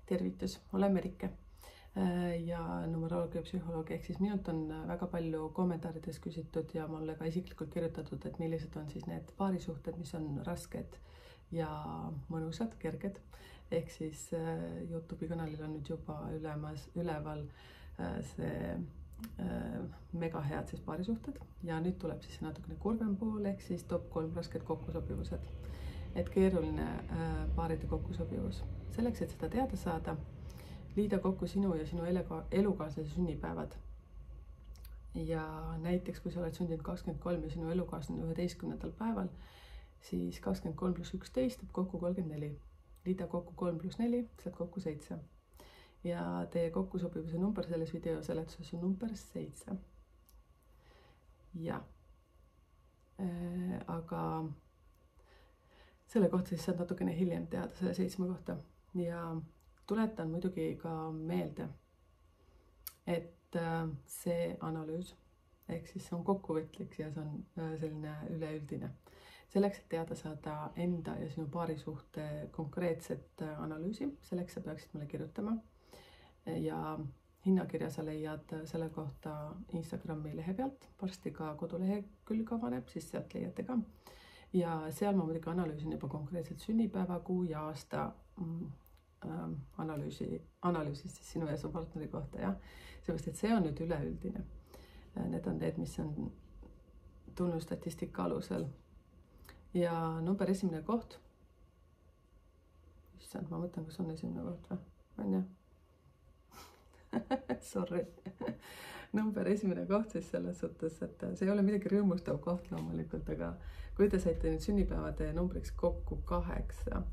Tervitus, olen Merike ja numeroloogia psühholoog, ehk siis minult on väga palju kommentaarides küsitud ja mulle ka isiklikult kirjutatud, et millised on siis need paarisuhted, mis on rasked ja mõnusad, kerged. Ehk siis YouTube'i kanalil on nüüd juba üleval see mega head siis paarisuhted ja nüüd tuleb siis natukene kurvem pool, ehk siis top 3 rasked kokkusobivused. Et keeruline paaride kokkusobivus. Selleks, et seda teada saada, liida kokku sinu ja sinu elukaaslase sünnipäevad. Ja näiteks, kui sa oled sündinud 23 ja sinu elukaaslane 11. päeval, siis 23 + 11 teeb kokku 34. Liida kokku 3 + 4, saad kokku 7. Ja teie kokkusobivuse number selles video seletuses on number 7. Ja, aga selle kohta siis saad natukene hiljem teada, selle 7 kohta. Ja tuletan muidugi ka meelde, et see analüüs, ehk siis see on kokkuvõtlik ja see on selline üleüldine. Selleks, et teada saada enda ja sinu paarisuhte konkreetset analüüsi, selleks sa peaksid mulle kirjutama. Ja hinnakirja sa leiad selle kohta Instagrami lehe pealt, varsti ka kodulehekülg avaneb, siis sealt leiate ka. Ja seal ma muidugi analüüsin juba konkreetselt sünnipäeva, kuu ja aasta analüüsis siis sinu ja su partneri kohta. Ja sellepärast, et see on nüüd üleüldine. Need on need, mis on tulnud statistika alusel. Ja number 1 koht. Issand, ma mõtlen, kas on 1 koht või? On jah? Sorry. Number 1 koht siis selles suhtes, et see ei ole midagi rõõmustav koht loomulikult, aga kui te saite nüüd sünnipäevade numbriks kokku 8,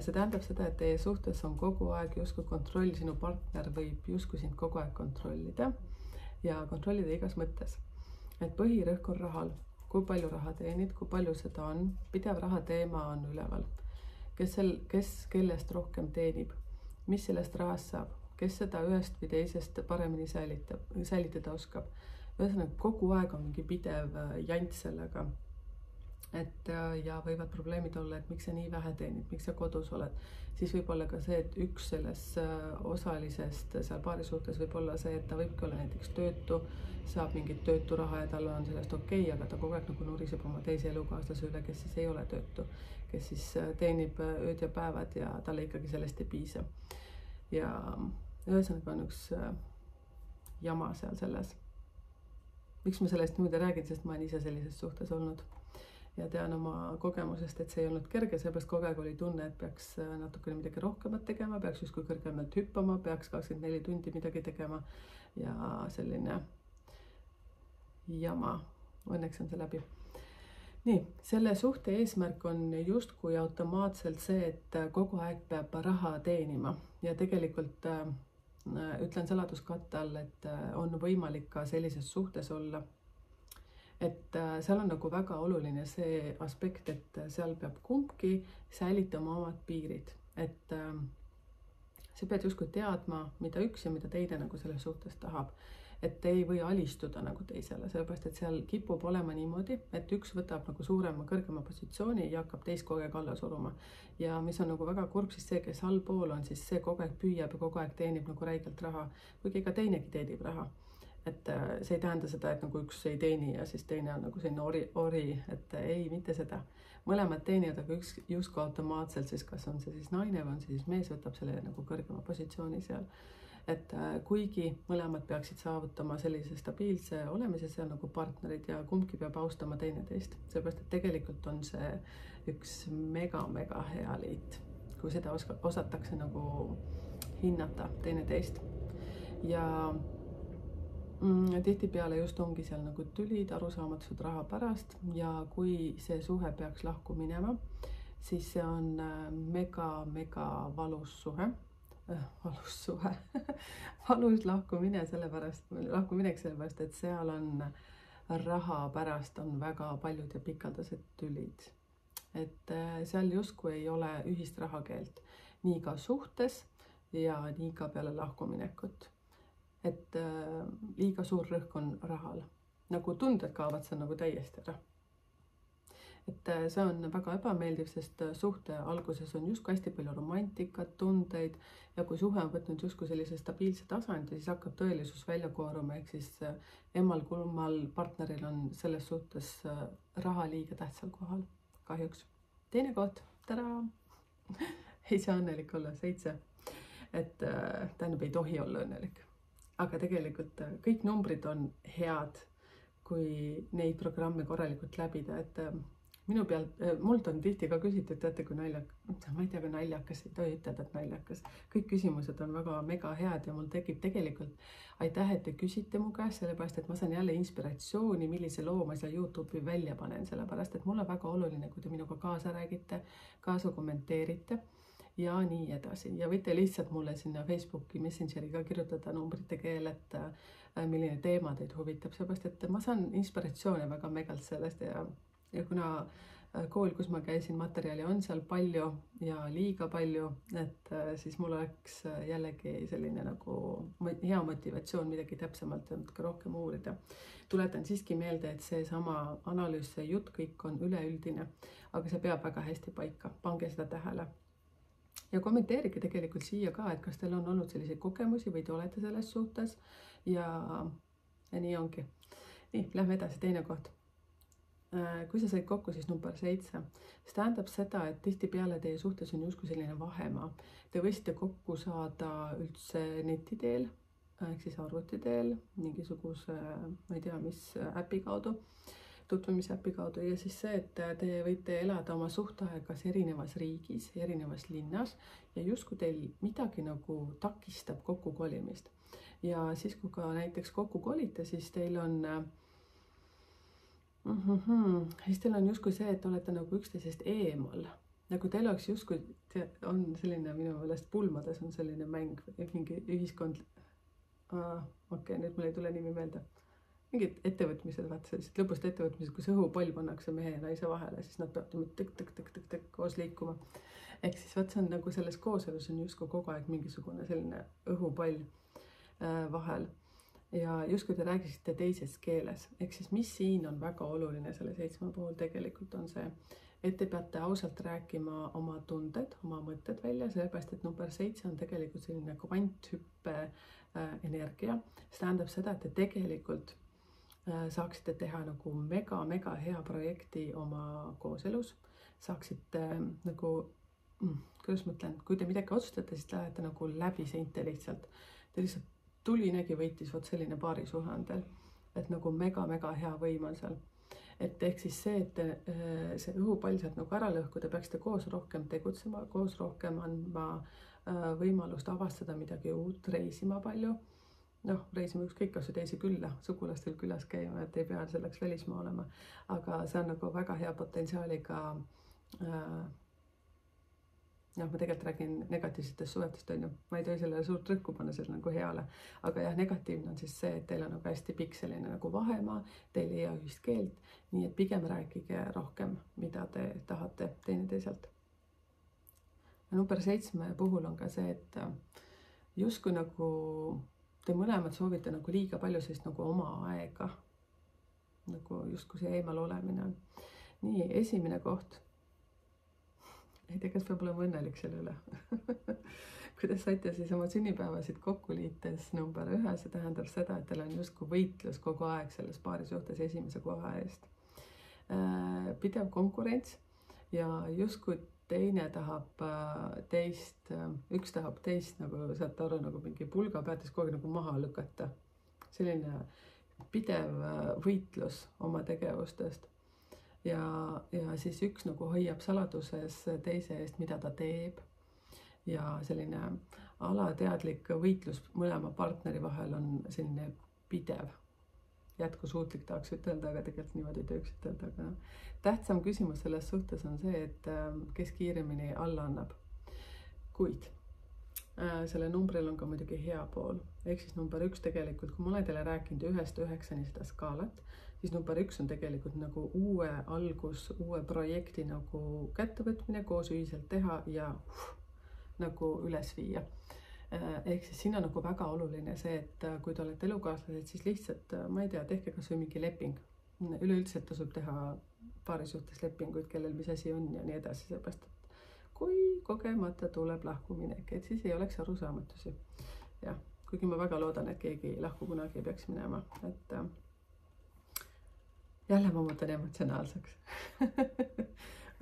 see tähendab seda, et teie suhtes on kogu aeg justkui kontroll, sinu partner võib justkui sind kogu aeg kontrollida ja kontrollida igas mõttes. Et põhirõhk on rahal, kui palju raha teenid, kui palju seda on, pidev raha teema on üleval. Kes kellest rohkem teenib, mis sellest rahast saab, kes seda ühest või teisest paremini säilitada oskab. Ühesõnaga, kogu aeg on mingi pidev jant sellega. Ja võivad probleemid olla, et miks sa nii vähe teenid, miks sa kodus oled. Siis võib olla ka see, et üks sellest osalisest seal paari suhtes võib olla see, et ta võibki olla näiteks töötu, saab mingit tööturaha ja tal on sellest okei, aga ta kogu aeg nagu nuriseb oma teise elukaaslase üle, kes siis ei ole töötu, kes siis teenib ööd ja päevad ja talle ikkagi sellest ei piisa. Ja ühesõnaga on üks jama seal selles. Miks ma sellest niimoodi räägin, sest ma olen ise sellises suhtes olnud. Ja tean oma kogemusest, et see ei olnud kerge, seepärast kogu aeg oli tunne, et peaks natukene midagi rohkemat tegema, peaks justkui kõrgemalt hüppama, peaks 24 tundi midagi tegema ja selline jama. Õnneks on see läbi. Nii, selle suhte eesmärk on justkui automaatselt see, et kogu aeg peab raha teenima ja tegelikult ütlen saladuskatte all, et on võimalik ka sellises suhtes olla. Et seal on nagu väga oluline see aspekt, et seal peab kumbki säilitama omad piirid. Et sa pead justkui teadma, mida üks ja mida teine nagu selles suhtes tahab. Et ei või alistuda nagu teisele, sellepärast, et seal kipub olema niimoodi, et üks võtab nagu suurema, kõrgema positsiooni ja hakkab teist kogu aeg alla suruma. Ja mis on nagu väga kurb, siis see, kes allpool on, siis see kogu aeg püüab ja kogu aeg teenib nagu räigelt raha, kuigi ka teinegi teenib raha. Et see ei tähenda seda, et nagu üks ei teeni ja siis teine on nagu selline ori, et ei, mitte seda. Mõlemad teenivad, aga üks justkui automaatselt, siis kas on see siis naine või on see siis mees, võtab selle nagu kõrgema positsiooni seal. Et kuigi mõlemad peaksid saavutama sellise stabiilse olemise seal nagu partnerid ja kumbki peab austama teineteist. Seepärast, et tegelikult on see üks mega hea liit, kui seda osatakse nagu hinnata teineteist. Ja tihtipeale just ongi seal nagu tülid, arusaamatused raha pärast ja kui see suhe peaks lahku minema, siis see on mega valus suhe. Valus lahkuminek sellepärast, et seal on raha pärast on väga paljud ja pikaldased tülid. Et seal justkui ei ole ühist rahakeelt, nii ka suhtes ja nii ka peale lahkuminekut. Et liiga suur rõhk on rahal. Nagu tunded kaovad seal nagu täiesti ära. et see on väga ebameeldiv, sest suhte alguses on justkui hästi palju romantikat, tundeid ja kui suhe on võtnud justkui sellise stabiilse tasandi, siis hakkab tõelisus välja kooruma, ehk siis emmal-kummal partneril on selles suhtes raha liiga tähtsal kohal, kahjuks. Teine koht, tada! Ei saa õnnelik olla, 7. Et tähendab, ei tohi olla õnnelik. Aga tegelikult kõik numbrid on head, kui neid programme korralikult läbida, et minu pealt, mult on tihti ka küsitud, teate, kui naljakas, ma ei tea, kui naljakas, ei tohi ütelda, et naljakas. Kõik küsimused on väga mega head ja mul tekib tegelikult, aitäh, et te küsite mu käest, sellepärast, et ma saan jälle inspiratsiooni, millise loo ma siia YouTube'i välja panen, sellepärast, et mul on väga oluline, kui te minuga kaasa räägite, kaasa kommenteerite ja nii edasi. Ja võite lihtsalt mulle sinna Facebooki Messengeri ka kirjutada numbrite keel, et milline teema teid huvitab, sellepärast, et ma saan inspiratsioone väga megalt sellest ja kuna kool, kus ma käisin, materjali on seal palju ja liiga palju, et siis mul oleks jällegi selline nagu hea motivatsioon midagi täpsemalt ja natuke rohkem uurida. Tuletan siiski meelde, et see sama analüüs, see jutt, kõik on üleüldine, aga see peab väga hästi paika, pange seda tähele. Ja kommenteerige tegelikult siia ka, et kas teil on olnud selliseid kogemusi või te olete selles suhtes ja nii ongi. Nii, lähme edasi, teine koht. Kui sa said kokku, siis number 7. See tähendab seda, et tihtipeale teie suhtes on justkui selline vahemaa. Te võisite kokku saada üldse neti teel, ehk siis arvuti teel, mingisuguse, ma ei tea, mis äpi kaudu, tutvumisäpi kaudu ja siis see, et te võite elada oma suhteaegas erinevas riigis, erinevas linnas ja justkui teil midagi nagu takistab kokkukolimist. Ja siis, kui ka näiteks kokku kolite, siis teil on justkui see, et olete nagu üksteisest eemal. Nagu teil oleks justkui, on selline minu meelest pulmades on selline mäng, mingi ühiskond, okei, nüüd mul ei tule nimi meelde. Mingid ettevõtmised, vaata sellised lõpust ettevõtmised, kus õhupall pannakse mehe ja naise vahele, siis nad peavad tõk koos liikuma. Ehk siis vaat see on nagu selles kooselus on justkui kogu aeg mingisugune selline õhupall vahel. Ja justkui te räägisite teises keeles. Ehk siis mis siin on väga oluline selle 7 puhul tegelikult on see, et te peate ausalt rääkima oma tunded, oma mõtted välja, sellepärast, et number 7 on tegelikult selline kvanthüppe energia. See tähendab seda, et te tegelikult saaksite teha nagu mega hea projekti oma kooselus, saaksite nagu, kuidas ma ütlen, kui te midagi otsustate, siis te lähete nagu läbi seinte lihtsalt. Te lihtsalt tulinegi võitis vot selline paarisuhe on teil, et nagu mega hea võim on seal. Et ehk siis see, et see õhupall sealt nagu ära lõhku, te peaksite koos rohkem tegutsema, koos rohkem andma võimalust avastada midagi uut, reisima palju. Noh, reisime ükskõik kas või teisi külla, sugulastel külas käima, et ei pea selleks välismaa olema. Aga see on nagu väga hea potentsiaaliga. Ma tegelikult räägin negatiivsetest suhetest, on ju. Ma ei tohi sellele suurt rõhku panna, see on nagu heale. Aga jah, negatiivne on siis see, et teil on nagu hästi pikk selline nagu vahemaa, teil ei jää ühist keelt, nii et pigem rääkige rohkem, mida te tahate teineteiselt. Ja number 7 puhul on ka see, et justkui nagu te mõlemad soovite nagu liiga palju sellist nagu oma aega, nagu justkui see eemal olemine on. Nii, esimene koht. Ei tea, kas peab olema õnnelik selle üle. Kui te saite siis oma sünnipäevasid kokku liites number 1, see tähendab seda, et teil on justkui võitlus kogu aeg selles paari suhtes esimese koha eest. Pidev konkurents ja justkui teine tahab teist, üks tahab teist, nagu saate aru, nagu mingi pulga peates kogu aeg nagu maha lükata. Selline pidev võitlus oma tegevustest. Ja siis üks nagu hoiab saladuses teise eest, mida ta teeb. Ja selline alateadlik võitlus mõlema partneri vahel on selline pidev. Jätkusuutlik tahaks ütelda, aga tegelikult niimoodi ei tohiks ütelda. Aga tähtsam küsimus selles suhtes on see, et kes kiiremini alla annab. Kuid selle numbril on ka muidugi hea pool. Ehk siis number 1 tegelikult, kui ma olen teile rääkinud 1-9 seda skaalat, siis number 1 on tegelikult nagu uue algus, uue projekti nagu kättevõtmine, koos ühiselt teha ja nagu üles viia. Ehk siis siin on nagu väga oluline see, et kui te olete elukaaslased, siis lihtsalt, ma ei tea, tehke kas või mingi leping. Üleüldiselt tasub teha paarisuhteslepinguid, kellel mis asi on ja nii edasi, seepärast et kui kogemata tuleb lahkuminek, et siis ei oleks arusaamatusi. jah, kuigi ma väga loodan, et keegi lahku kunagi ei peaks minema, et jälle ma muutan emotsionaalseks.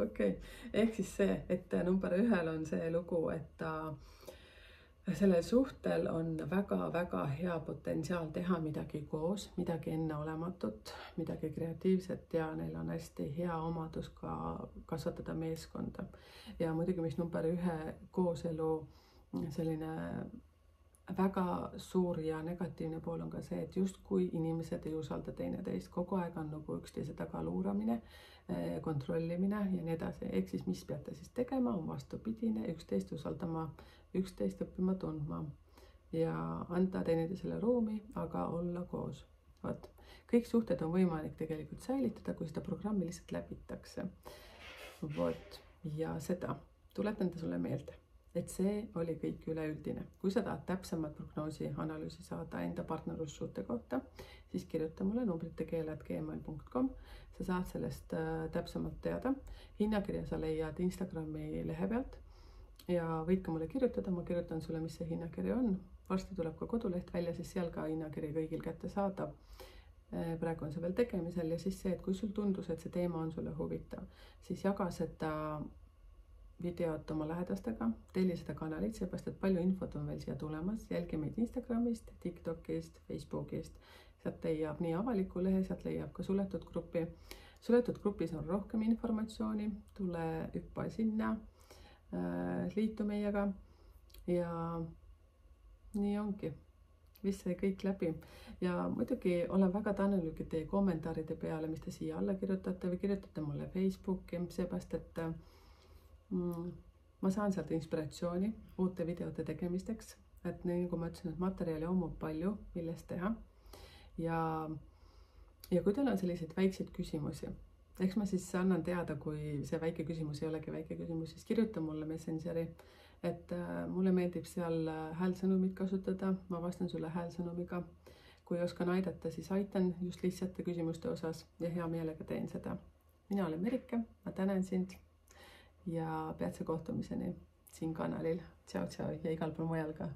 okei, ehk siis see, et number 1 on see lugu, et sellel suhtel on väga-väga hea potentsiaal teha midagi koos, midagi enneolematut, midagi kreatiivset ja neil on hästi hea omadus ka kasvatada meeskonda. Ja muidugi, mis number 1 kooselu selline väga suur ja negatiivne pool on ka see, et justkui inimesed ei usalda teineteist, kogu aeg on nagu üksteise taga luuramine, kontrollimine ja nii edasi. Ehk siis mis peate siis tegema, on vastupidine, üksteist usaldama, üksteist õppima tundma ja anda teineteisele ruumi, aga olla koos. Vot. Kõik suhted on võimalik tegelikult säilitada, kui seda programmi lihtsalt läbitakse. Vot. Ja seda tuletan sulle meelde, et see oli kõik üleüldine. Kui sa tahad täpsemat prognoosi analüüsi saada enda partnerlussuhte kohta, siis kirjuta mulle numbrittekeel@gmail.com. Sa saad sellest täpsemalt teada. Hinnakirja sa leiad Instagrami lehe pealt ja võid ka mulle kirjutada, ma kirjutan sulle, mis see hinnakiri on. Varsti tuleb ka koduleht välja, siis seal ka hinnakiri kõigil kätte saadav. Praegu on see veel tegemisel ja siis see, et kui sul tundus, et see teema on sulle huvitav, siis jaga seda videot oma lähedastega, telli seda kanalit, seepärast et palju infot on veel siia tulemas. Jälgi meid Instagramist, TikTokist, Facebookist. Sealt leiab nii avaliku lehe, sealt leiab ka suletud gruppi. Suletud grupis on rohkem informatsiooni, tule hüppa sinna, liitu meiega ja nii ongi. Vist sai kõik läbi ja muidugi olen väga tänulik teie kommentaaride peale, mis te siia alla kirjutate või kirjutate mulle Facebooki, seepärast et ma saan sealt inspiratsiooni uute videote tegemisteks, et nii nagu ma ütlesin, et materjali on palju, millest teha ja kui teil on selliseid väikseid küsimusi, eks ma siis annan teada, kui see väike küsimus ei olegi väike küsimus, siis kirjuta mulle Messengeri, et mulle meeldib seal häälsõnumit kasutada, ma vastan sulle häälsõnumiga. Kui oskan aidata, siis aitan just lihtsate küsimuste osas ja hea meelega teen seda. Mina olen Merike, ma tänan sind ja peatse kohtumiseni siin kanalil. Tšau, tšau ja igal pool mujal ka.